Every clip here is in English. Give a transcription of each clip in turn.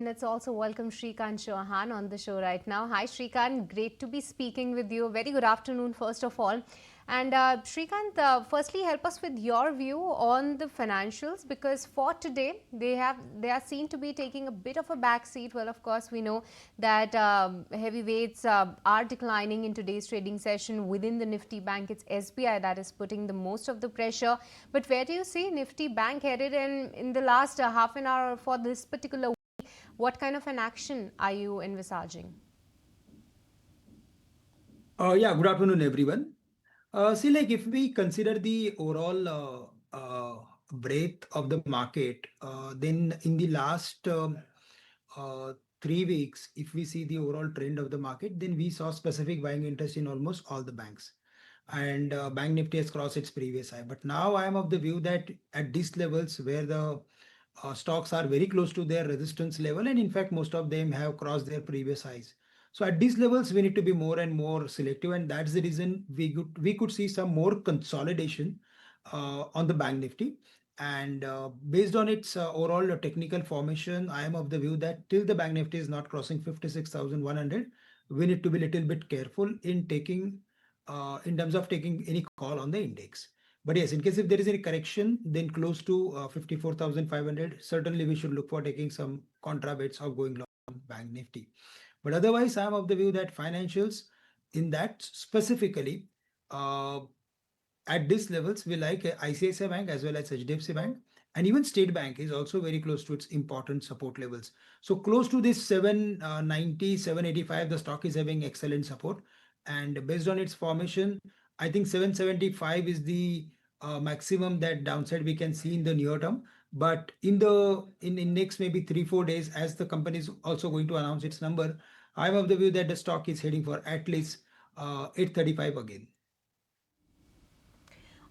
Let's also welcome Shrikant Chouhan on the show right now. Hi Shrikant, great to be speaking with you. Very good afternoon first of all. And Shrikant, firstly help us with your view on the financials, because for today they are seen to be taking a bit of a back seat. Well, of course we know that heavyweights are declining in today's trading session. Within the Nifty Bank, it's SBI that is putting the most of the pressure. But where do you see Nifty Bank headed in the last half an hour for this particular? What kind of an action are you envisaging? Good afternoon, everyone. If we consider the overall breadth of the market, then in the last uh, 3 weeks, if we see the overall trend of the market, then we saw specific buying interest in almost all the banks. And Bank Nifty has crossed its previous high. But now I am of the view that at these levels where the stocks are very close to their resistance level, and in fact, most of them have crossed their previous highs. So at these levels, we need to be more and more selective, and that's the reason we could see some more consolidation on the Bank Nifty. And based on its overall technical formation, I am of the view that till the Bank Nifty is not crossing 56,100, we need to be a little bit careful in terms of taking any call on the index. But yes, in case if there is any correction, then close to 54,500, certainly we should look for taking some contra bets of going long Bank Nifty. But otherwise, I'm of the view that financials in that specifically uh, at these levels, we like ICICI Bank as well as HDFC Bank. And even State Bank is also very close to its important support levels. So close to this 790, 785, the stock is having excellent support. And based on its formation, I think 775 is the maximum that downside we can see in the near term. But in next maybe 3-4 days, as the company is also going to announce its number, I'm of the view that the stock is heading for at least 835 again.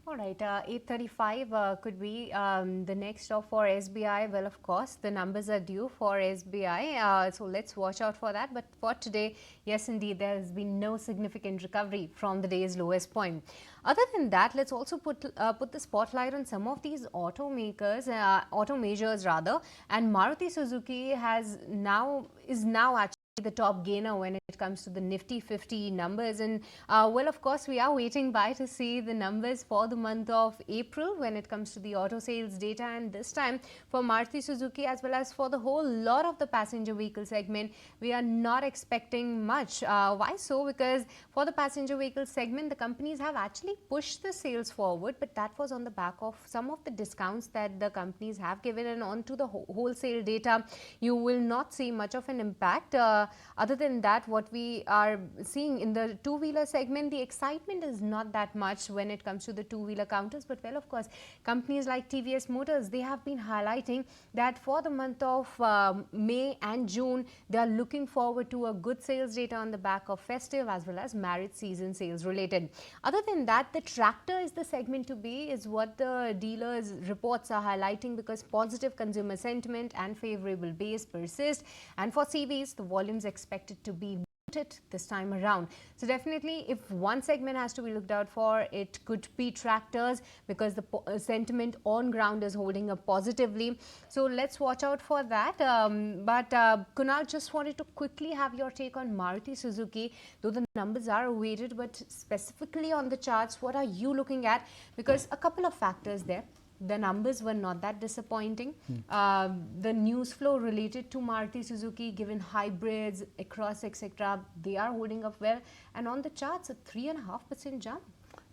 All right, 835 could be the next stop for SBI. Well, of course, the numbers are due for SBI, so let's watch out for that. But for today, yes, indeed, there has been no significant recovery from the day's lowest point. Other than that, let's also put the spotlight on some of these automakers, auto majors rather. And Maruti Suzuki is now actually the top gainer when it comes to the Nifty 50 numbers. And well, of course, we are waiting by to see the numbers for the month of April when it comes to the auto sales data. And this time for Maruti Suzuki as well as for the whole lot of the passenger vehicle segment, we are not expecting much. Why so? Because for the passenger vehicle segment, the companies have actually pushed the sales forward, but that was on the back of some of the discounts that the companies have given. And onto the wholesale data, you will not see much of an impact. Other than that, what we are seeing in the two-wheeler segment, the excitement is not that much when it comes to the two-wheeler counters. But well, of course, companies like TVS Motors, they have been highlighting that for the month of May and June, they are looking forward to a good sales data on the back of festive as well as marriage season sales related. Other than that, the tractor is the segment to be, is what the dealers reports are highlighting, because positive consumer sentiment and favorable base persist. And for CVs, the volumes expected to be muted this time around. So definitely, if one segment has to be looked out for, it could be tractors, because the sentiment on ground is holding up positively. So let's watch out for that. But Kunal, just wanted to quickly have your take on Maruti Suzuki, though the numbers are awaited, but specifically on the charts, what are you looking at? Because a couple of factors there. The numbers were not that disappointing. The news flow related to Maruti Suzuki, given hybrids across, etc., they are holding up well. And on the charts, a 3.5% jump.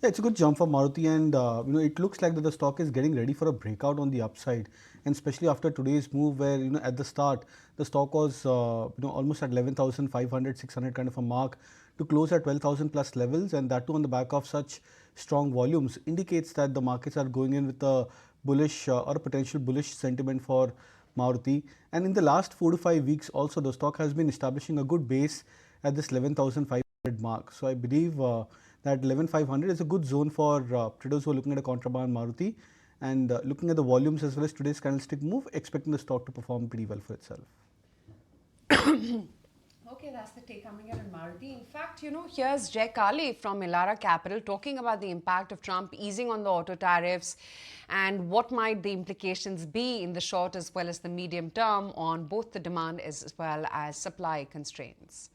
Yeah, it's a good jump for Maruti, and it looks like that the stock is getting ready for a breakout on the upside, and especially after today's move, where at the start the stock was almost at 11,500, 600 kind of a mark, to close at 12,000 plus levels, and that too on the back of such strong volumes, indicates that the markets are going in with a bullish or a potential bullish sentiment for Maruti. And in the last 4 to 5 weeks, also the stock has been establishing a good base at this 11,500 mark. So I believe that 11,500 is a good zone for traders who are looking at a contraband Maruti, and looking at the volumes as well as today's candlestick move, expecting the stock to perform pretty well for itself. Okay, that's the take coming in on Maruti. In fact, here's Jay Kale from Ara Capital talking about the impact of Trump easing on the auto tariffs and what might the implications be in the short as well as the medium term on both the demand as well as supply constraints.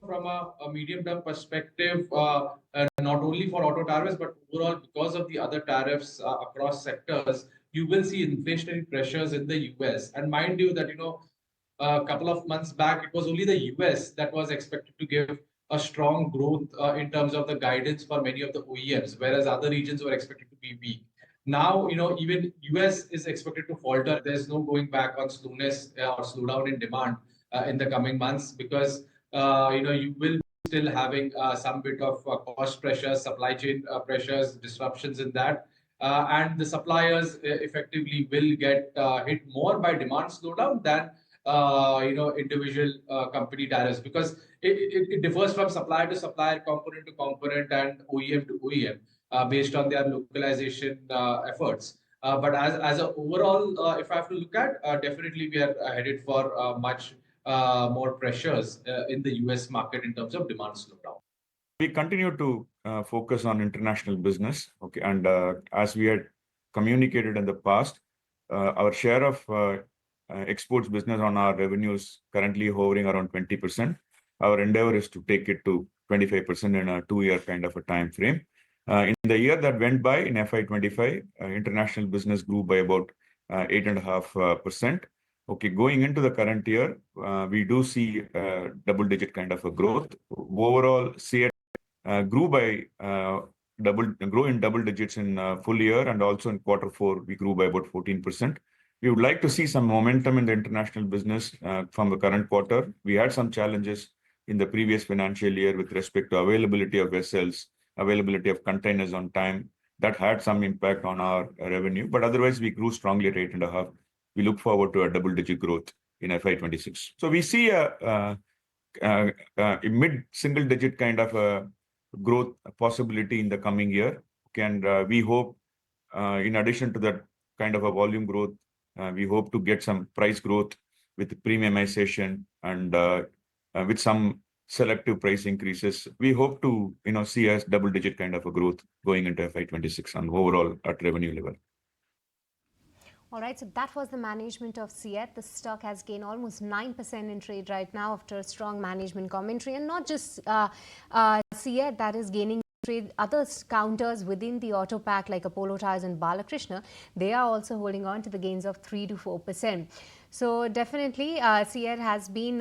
From a medium-term perspective, not only for auto tariffs, but overall because of the other tariffs across sectors, you will see inflationary pressures in the US. And mind you that, a couple of months back, it was only the US that was expected to give a strong growth in terms of the guidance for many of the OEMs, whereas other regions were expected to be weak. Now, even US is expected to falter. There's no going back on slowness or slowdown in demand in the coming months because you will be still having some bit of cost pressures, supply chain pressures, disruptions in that. And the suppliers effectively will get hit more by demand slowdown than individual company tariffs because it differs from supplier to supplier, component to component, and OEM to OEM based on their localization efforts. But as an overall, if I have to look at, definitely we are headed for much more pressures in the US market in terms of demand slowdown. We continue to focus on international business. Okay, and as we had communicated in the past, our share of exports business on our revenues currently hovering around 20%. Our endeavor is to take it to 25% in a 2-year kind of a time frame. In the year that went by, in FY25, international business grew by about 8.5%. Okay, going into the current year, we do see double-digit kind of a growth. Overall, CAT grew in double digits in full year, and also in Q4 we grew by about 14%. We would like to see some momentum in the international business from the current quarter. We had some challenges in the previous financial year with respect to availability of vessels, availability of containers on time. That had some impact on our revenue, but otherwise we grew strongly at 8.5%. We look forward to a double-digit growth in FY26. So we see a mid-single-digit kind of a growth possibility in the coming year. And we hope, in addition to that kind of a volume growth, we hope to get some price growth with premiumization and with some selective price increases. We hope to see a double-digit kind of a growth going into FY26 and overall at revenue level. All right, so that was the management of CEAT. The stock has gained almost 9% in trade right now after a strong management commentary, and not just CEAT that is gaining trade. Other counters within the auto pack like Apollo Tyres and Balakrishna, they are also holding on to the gains of 3 to 4%. So definitely, CEAT has been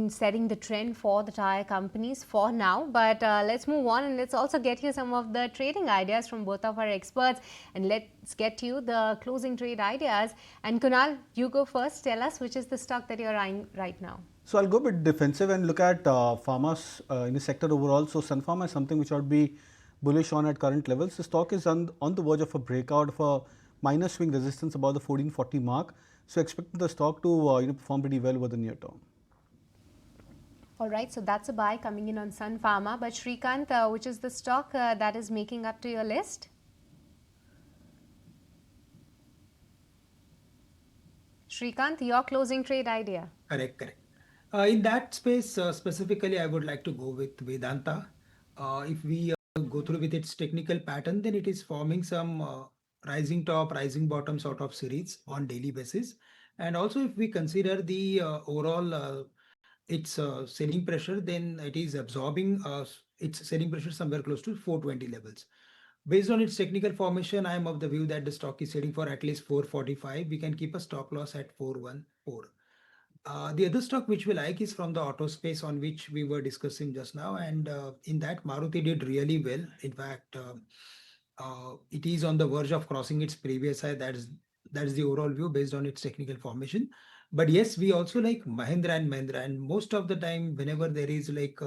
setting the trend for the tyre companies for now. But let's move on and let's also get you some of the trading ideas from both of our experts. And let's get you the closing trade ideas. And Kunal, you go first. Tell us which is the stock that you're eyeing right now. So I'll go a bit defensive and look at pharmas in the sector overall. So Sun Pharma is something which I would be bullish on at current levels. The stock is on the verge of a breakout of a minor swing resistance about the 1440 mark. So expecting the stock to perform pretty well over the near term. All right, so that's a buy coming in on Sun Pharma. But Shrikant, which is the stock that is making up to your list? Shrikant, your closing trade idea. Correct. In that space, specifically, I would like to go with Vedanta. If we go through with its technical pattern, then it is forming some rising top, rising bottom sort of series on daily basis. And also, if we consider the overall its selling pressure, then it is absorbing its selling pressure somewhere close to 420 levels. Based on its technical formation, I am of the view that the stock is selling for at least 445. We can keep a stop loss at 414. The other stock which we like is from the auto space on which we were discussing just now, and in that Maruti did really well. In fact, it is on the verge of crossing its previous high. That is the overall view based on its technical formation. But yes, we also like Mahindra and Mahindra, and most of the time whenever there is like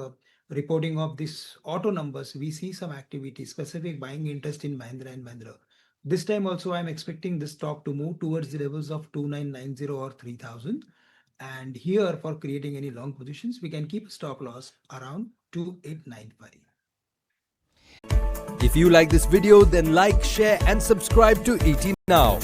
reporting of this auto numbers, we see some activity, specific buying interest in Mahindra and Mahindra. This time also I'm expecting this stock to move towards the levels of 2990 or 3000. And here, for creating any long positions, we can keep a stop loss around 2895. If you like this video, then like, share and subscribe to ET Now.